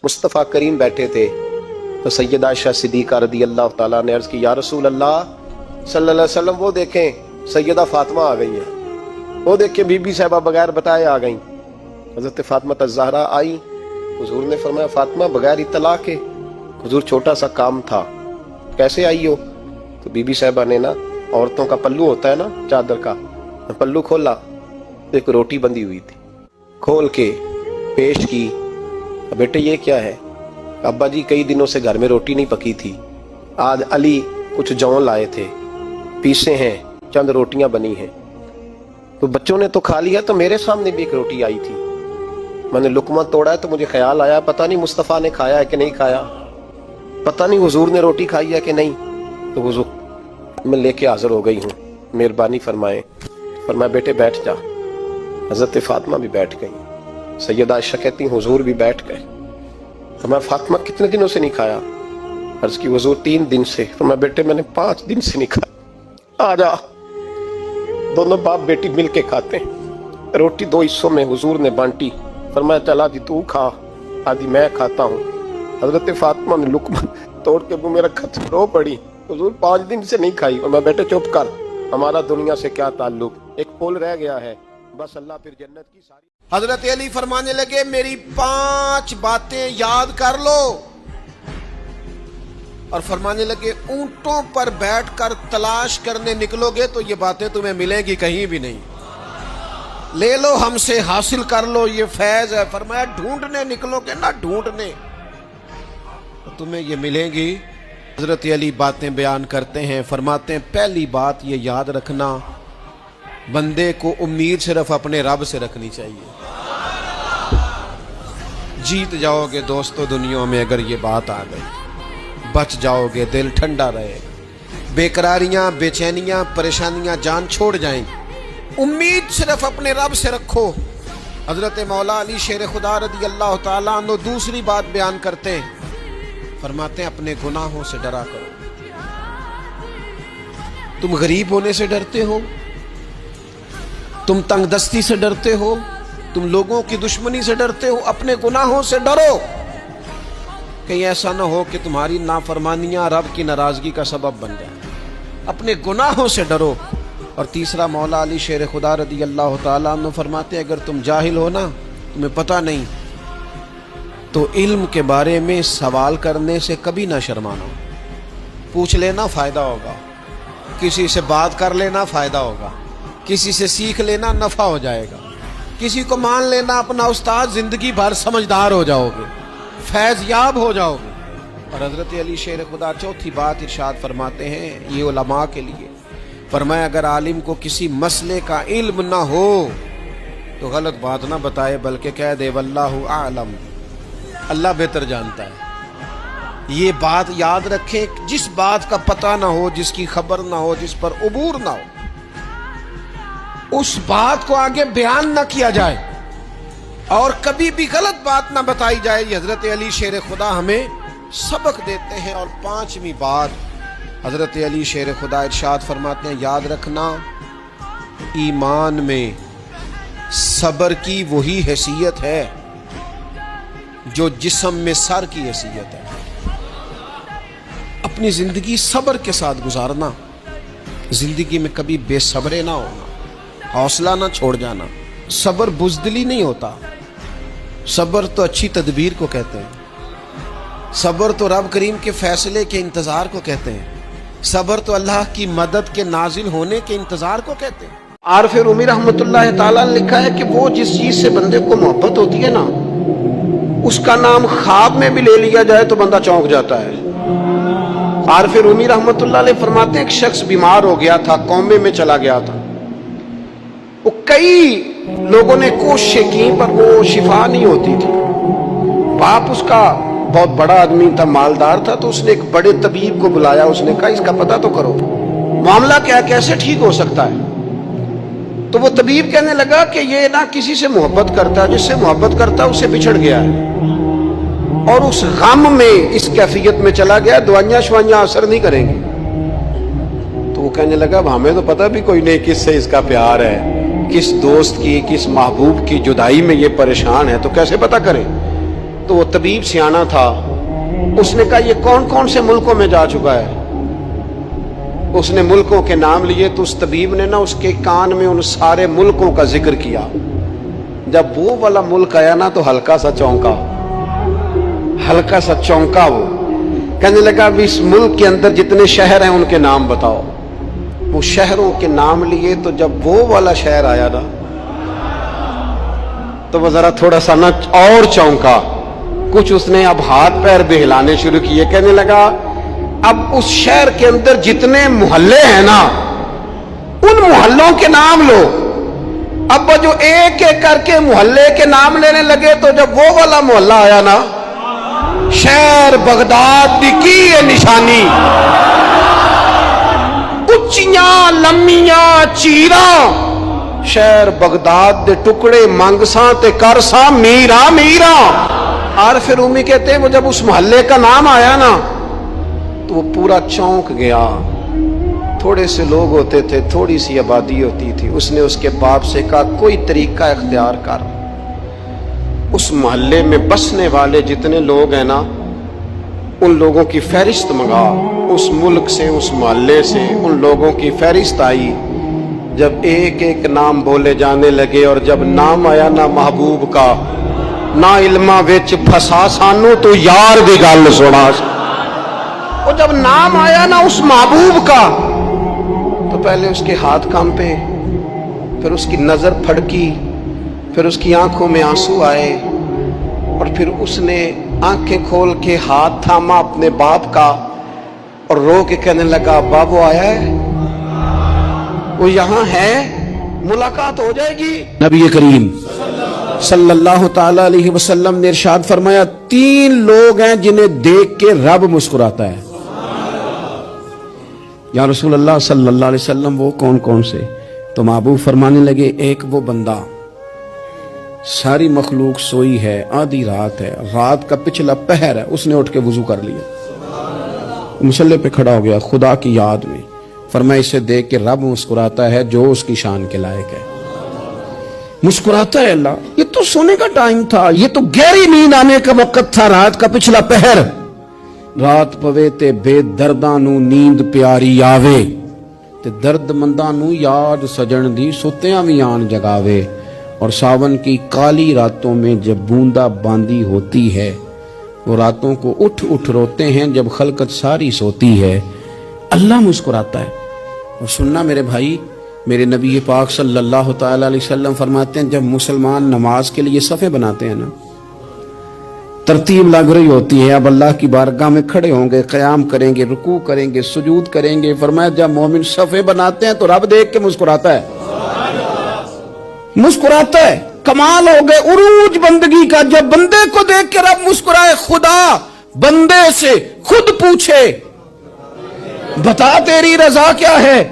मुस्तफ़ा करीम बैठे थे तो सैयदा आयशा सिद्दीक़ा रदी अल्लाह ताला ने अर्ज की, या रसूल अल्लाह सल्लल्लाहु अलैहि वसल्लम, वो देखें सैयदा फातिमा आ गई है, वो देखें बीबी साहिबा बगैर बताए आ गई। हज़रत फातिमा ज़हरा आई, हुजूर ने फरमाया फातिमा बगैर इत्तला के। हुजूर छोटा सा काम था, कैसे आई हो? तो बीबी साहिबा ने ना, औरतों का पल्लू होता है ना चादर का, पल्लू खोला तो एक रोटी बंधी हुई थी, खोल के पेश की। बेटे ये क्या है? अब्बा जी कई दिनों से घर में रोटी नहीं पकी थी, आज अली कुछ जौ लाए थे, पीसे हैं, चंद रोटियां बनी हैं, तो बच्चों ने तो खा लिया, तो मेरे सामने भी एक रोटी आई थी, मैंने लुकमा तोड़ा है तो मुझे ख्याल आया पता नहीं मुस्तफ़ा ने खाया है कि नहीं खाया, पता नहीं हुजूर ने रोटी खाई है कि नहीं, तो हुजूर मैं लेके हाजिर हो गई हूँ, मेहरबानी फरमाएं। फरमाया बेटे बैठ जा। हज़रत फातिमा भी बैठ गई। सैयदा आयशा कहती हुजूर भी बैठ गए। फरमाया फातिमा कितने दिनों से नहीं खाया? अर्ज की हुजूर 3 दिन से। फरमाया बेटे मैंने 5 दिन से नहीं खाया, आ जा। दोनों बाप बेटी मिल के खाते हैं। रोटी 2 हिस्सों में हुजूर ने बांटी। फरमाया चला जी तू खा, आदि मैं खाता हूँ। हजरत फातिमा ने लुकमा तोड़ के मुंह में रखा तो रो पड़ी, हुजूर 5 दिन से नहीं खाई। और मैं बेटे चुप कर, हमारा दुनिया से क्या ताल्लुक, एक पुल रह गया है बस, अल्लाह फिर जन्नत की सारी। हजरत अली फरमाने लगे मेरी 5 बातें याद कर लो, और फरमाने लगे ऊंटों पर बैठकर तलाश करने निकलोगे तो ये बातें तुम्हें मिलेंगी कहीं भी नहीं, ले लो हमसे, हासिल कर लो, ये फैज है। फरमाया ढूंढने निकलोगे ना, ढूंढने तो तुम्हें ये मिलेंगी। हजरत अली बातें बयान करते हैं, फरमाते हैं पहली बात ये याद रखना, बंदे को उम्मीद सिर्फ अपने रब से रखनी चाहिए। जीत जाओगे दोस्तों दुनिया में अगर ये बात आ गई, बच जाओगे, दिल ठंडा रहेगा, बेकरारियां, बेचैनियां, परेशानियां जान छोड़ जाएंगी। उम्मीद सिर्फ अपने रब से रखो। हजरत मौला अली शेर खुदा रदी अल्लाह ताला अन्हु दूसरी बात बयान करते हैं, फरमाते हैं अपने गुनाहों से डरा करो। तुम गरीब होने से डरते हो, तुम तंगदस्ती से डरते हो, तुम लोगों की दुश्मनी से डरते हो, अपने गुनाहों से डरो। कहीं ऐसा ना हो कि तुम्हारी नाफरमानियां रब की नाराजगी का सबब बन जाए। अपने गुनाहों से डरो। और तीसरा मौला अली शेर खुदा रदी अल्लाह ताला अन्हु फरमाते हैं अगर तुम जाहिल हो ना, तुम्हें पता नहीं, तो इल्म के बारे में सवाल करने से कभी ना शर्माना। पूछ लेना फ़ायदा होगा, किसी से बात कर लेना फ़ायदा होगा, किसी से सीख लेना नफ़ा हो जाएगा, किसी को मान लेना अपना उस्ताद, ज़िंदगी भर समझदार हो जाओगे, फैज़ याब हो जाओगे। और हज़रत अली शेर खुदा चौथी बात इरशाद फरमाते हैं ये उलमा के लिए, फरमाया अगर आलिम को किसी मसले का इल्म ना हो तो गलत बात ना बताए, बल्कि कह दे वल्लाहु आलम, अल्लाह बेहतर जानता है। ये बात याद रखें, जिस बात का पता ना हो, जिसकी खबर ना हो, जिस पर उबूर ना हो, उस बात को आगे बयान ना किया जाए और कभी भी गलत बात ना बताई जाए। हजरत अली शेर खुदा हमें सबक देते हैं। और 5वीं बात हजरत अली शेर खुदा इरशाद फरमाते हैं याद रखना, ईमान में सब्र की वही हैसियत है जो जिस्म में सर की हैसियत है। अपनी जिंदगी सब्र के साथ गुजारना, जिंदगी में कभी बेसब्रे ना होना, हौसला ना छोड़ जाना। सब्र बुज़दिली नहीं होता, सब्र तो अच्छी तदबीर को कहते हैं, सब्र तो रब करीम के फैसले के इंतजार को कहते हैं, सब्र तो अल्लाह की मदद के नाजिल होने के इंतजार को कहते हैं। आरफ रूमी रहमतुल्लाह ताला ने लिखा है कि वो जिस चीज से बंदे को मोहब्बत होती है ना, उसका नाम ख्वाब में भी ले लिया जाए तो बंदा चौंक जाता है। आरफ रूमी रहमतुल्लाह अलैह फरमाते हैं एक शख्स बीमार हो गया था, कौमे में चला गया था, वो कई लोगों ने कोशिशें की पर वो शिफा नहीं होती थी। बाप उसका बहुत बड़ा आदमी था, मालदार था, तो उसने एक बड़े तबीब को बुलाया, उसने कहा इसका पता तो करो मामला क्या, कैसे ठीक हो सकता है। तो वो तबीब कहने लगा कि ये ना किसी से मोहब्बत करता है, जिससे मोहब्बत करता है उससे बिछड़ गया है और उस गम में इस कैफियत में चला गया, दवाइयां शवाइयां असर नहीं करेंगी। तो वो कहने लगा हमें तो पता भी कोई नहीं किससे इसका प्यार है, किस दोस्त की, किस महबूब की जुदाई में ये परेशान है, तो कैसे पता करें। تو وہ طبیب سیانا تھا، اس نے کہا یہ کون کون سے ملکوں میں جا چکا ہے؟ اس نے ملکوں کے نام لیے تو اس طبیب نے نا اس کے کان میں ان سارے ملکوں کا ذکر کیا۔ جب وہ والا ملک آیا نا تو ہلکا سا چونکا، وہ کہنے لگا اب اس ملک کے اندر جتنے شہر ہیں ان کے نام بتاؤ۔ وہ شہروں کے نام لیے تو جب وہ والا شہر آیا نا تو وہ ذرا تھوڑا سا نا اور چونکا، کچھ اس نے اب ہاتھ پیر بھی ہلانے شروع کیے، کہنے لگا اب اس شہر کے اندر جتنے محلے ہیں نا ان محلوں کے نام لو۔ اب وہ جو ایک ایک کر کے محلے کے نام لینے لگے تو جب وہ والا محلہ آیا نا، شہر بغداد دی کی ہے نشانی، اچیاں لمیاں چیراں، شہر بغداد دے ٹکڑے منگساں تے کرساں میرا میرا۔ عارف رومی کہتے ہیں وہ جب اس محلے کا نام آیا نا تو وہ پورا چونک گیا۔ تھوڑے سے لوگ ہوتے تھے، تھوڑی سی آبادی ہوتی تھی، اس نے اس کے باپ سے کہا کوئی طریقہ اختیار کر، اس محلے میں بسنے والے جتنے لوگ ہیں نا ان لوگوں کی فہرست منگا۔ اس ملک سے، اس محلے سے ان لوگوں کی فہرست آئی۔ جب ایک ایک نام بولے جانے لگے اور جب نام آیا نا محبوب کا، نہ علمہ وچ پھسا سانو تو یار دی گل سنا۔ اور جب نام آیا نا اس محبوب کا تو پہلے اس کے ہاتھ کانپے، پھر اس کی نظر پھڑکی، پھر اس کی آنکھوں میں آنسو آئے، اور پھر اس نے آنکھیں کھول کے ہاتھ تھاما اپنے باپ کا اور رو کے کہنے لگا بابو آیا ہے، وہ یہاں ہے، ملاقات ہو جائے گی۔ نبی کریم صلی اللہ تعالی علیہ وسلم نے ارشاد فرمایا 3 لوگ ہیں جنہیں دیکھ کے رب مسکراتا ہے۔ یا رسول اللہ صلی اللہ علیہ وسلم وہ کون کون سے؟ تو محبوب فرمانے لگے ایک وہ بندہ ساری مخلوق سوئی ہے، آدھی رات ہے، رات کا پچھلا پہر ہے، اس نے اٹھ کے وضو کر لیا، مصلی پہ کھڑا ہو گیا خدا کی یاد میں، فرمایا اسے دیکھ کے رب مسکراتا ہے جو اس کی شان کے لائق ہے۔ مسکراتا ہے اللہ، یہ تو سونے کا ٹائم تھا، یہ تو گہری نیند آنے کا وقت تھا، رات کا پچھلا پہر، رات پوے تے بے درداں نو نیند پیاری آوے تے درد منداں نو یاد سجن دی ستیاں وی آن جگاوے، اور ساون کی کالی راتوں میں جب بوندا باندی ہوتی ہے وہ راتوں کو اٹھ اٹھ روتے ہیں جب خلقت ساری سوتی ہے، اللہ مسکراتا ہے۔ اور سننا میرے بھائی، میرے نبی پاک صلی اللہ تعالی علیہ وسلم فرماتے ہیں جب مسلمان نماز کے لیے صفیں بناتے ہیں نا، ترتیب لگ رہی ہوتی ہے، اب اللہ کی بارگاہ میں کھڑے ہوں گے، قیام کریں گے، رکوع کریں گے، سجود کریں گے، فرمایا جب مومن صفیں بناتے ہیں تو رب دیکھ کے مسکراتا ہے، مسکراتا ہے۔ کمال ہو گئے عروج بندگی کا، جب بندے کو دیکھ کے رب مسکرائے، خدا بندے سے خود پوچھے بتا تیری رضا کیا ہے،